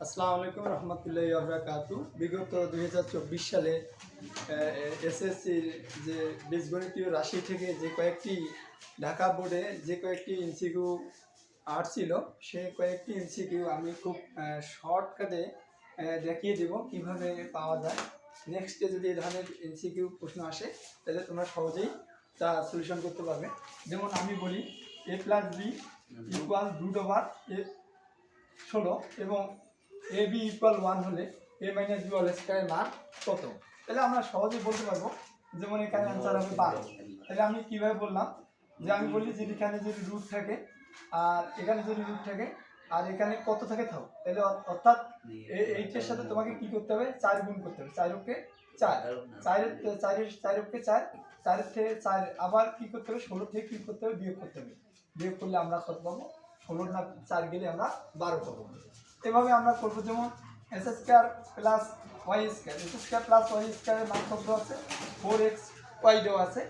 আসসালামু আলাইকুম রহমতুল্লাহি ওয়া বারাকাতুহু। বিগত 2024 সালে এসএসসির যে বীজগণিতীয় রাশি থেকে যে কয়েকটি ঢাকা বোর্ডে যে কয়েকটি এমসিকিউ আসছিল, সেই কয়েকটি এমসিকিউ আমি খুব শর্টকাটে দেখিয়ে দেব কীভাবে পাওয়া যায়। নেক্সটে যদি এই ধরনের এমসিকিউ প্রশ্ন আসে তাহলে তোমরা সহজেই তা সলিউশন করতে পারবে। যেমন আমি বলি a+b ইকুয়াল √a16 এবং এ বি ইকুয়াল 1 হলে a - b হোল স্কয়ারের মান কত? তাহলে আমরা সহজেই বলতে পারবো। যেমন এখানে অ্যান্সার হবে 12। তাহলে আমি কিভাবে বললাম যে আমি বলি যে এখানে যদি রুট থাকে আর এখানে যদি রুট থাকে আর এখানে কত থাকে থাও, তাহলে অর্থাৎ এইটার সাথে তোমাকে কি করতে হবে, 4 গুণ করতে হবে। 4 ওকে 4, 4 ওকে 4, 4 থেকে 4 আবার কি করতে হবে, 16 থেকে কি করতে হবে, বিয়োগ করতে হবে। বিয়োগ করলে আমরা কত পাবো? 16 না 4 গেলে আমরা 12 পাবো। এভাবে আমরা করবো। যেমন s square plus y square, s square plus y স্কয়ারের মান কত আছে? 4x ওয়াই দেওয়া আছে।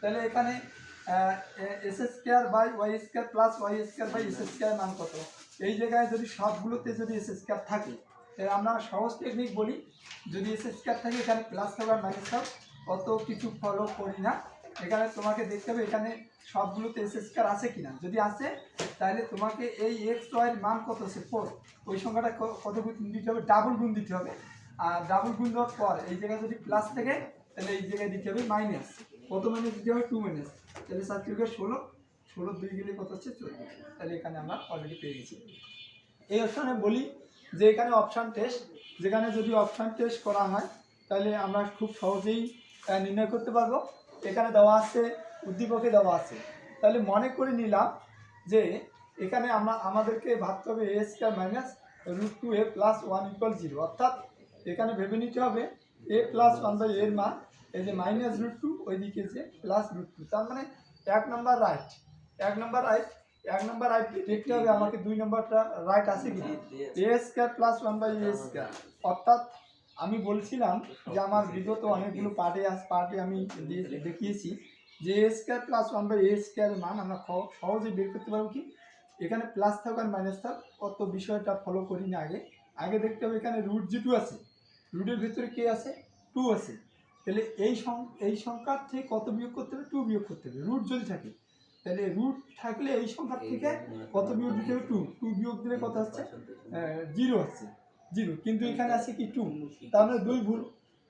তাহলে এখানে s square by y square plus y square by s স্কয়ারের মান কত? এই জায়গায় যদি সবগুলোতে যদি এস স্কয়ার থাকে তাহলে আমরা সহজ টেকনিক বলি, যদি এস স্কয়ার থাকে এখানে প্লাস থাকবে আর মাইনাস থাকবে, অত কিছু ফলো করি না। এখানে তোমাকে দেখতে হবে এখানে সবগুলোতে এস স্কয়ার আছে কিনা। যদি আসে তাহলে তোমাকে এই এক্স ওয়াইয়ের মান কত আছে 4, ওই সংখ্যাটা কত গুণ দিতে হবে, ডাবল গুণ দিতে হবে। আর ডাবল গুণ দেওয়ার পর এই জায়গায় যদি প্লাস থাকে তাহলে এই জায়গায় দিতে হবে মাইনাস। কত মাইনাস দিতে হবে? 2 মাইনাস। তাহলে 4 থেকে 16, 16 2 গেলে কত হচ্ছে? 14। তাহলে এখানে আমরা অলরেডি পেয়ে গেছি। এই অপশানে বলি যে এখানে অপশান টেস্ট, যেখানে যদি অপশান টেস্ট করা হয় তাহলে আমরা খুব সহজেই নির্ণয় করতে পারবো। এখানে দেওয়া আছে, উদ্দীপকে দেওয়া আছে। তাহলে মনে করে নিলাম যে এখানে আমাদেরকে ভাবতে হবে a square minus √2a plus 1 equal 0। অর্থাৎ এখানে ভেবে নিতে হবে a প্লাস 1 বাই এর মান এই যে মাইনাস √2, ওইদিকে যে প্লাস √2। তার মানে 1 নম্বর রাইট, 1 নম্বর রাইট, 1 নম্বর রাইট দেখতে হবে আমাকে 2 নম্বরটা রাইট আছে কি a square plus 1 by a square. অর্থাৎ আমি বলছিলাম যে আমার বিগত অনেকগুলো পার্টে আমি দেখিয়েছি যে a square plus 1 by a স্কয়ারের মান আমরা সহজেই বের করতে পারবো। কি এখানে প্লাস থাক আর মাইনাস থাক অত বিষয়টা ফলো করি না। আগে দেখতে হবে এখানে রুট যে 2 আছে, রুটের ভিতরে কে আছে? 2 আছে। তাহলে এই সংখ্যার থেকে কত বিয়োগ করতে হবে? 2 বিয়োগ করতে হবে রুট যদি থাকে। তাহলে রুট থাকলে এই সংখ্যার থেকে কত বিয়োগ দিতে হবে? 2। 2 বিয়োগ দিলে কত আসছে? 0 আসছে, 0। কিন্তু এখানে আছে কি 2, তার মানে 2 ভুল।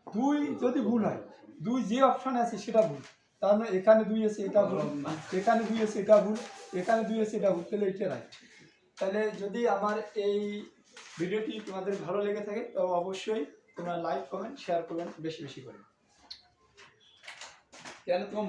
2 যদি ভুল হয়, 2 যে অপশানে আছে সেটা ভুল, তার মানে এখানে 2 আছে এটা ভুল, এখানে 2 আছে এটা ভুল, এখানে 2 আছে এটা ভুল, তাহলে এটা রাইট। তাহলে যদি আমার এই ভিডিওটি তোমাদের ভালো লেগে থাকে তো অবশ্যই তোমরা লাইক কমেন্ট শেয়ার করবেন বেশি বেশি করে। কেন তোমার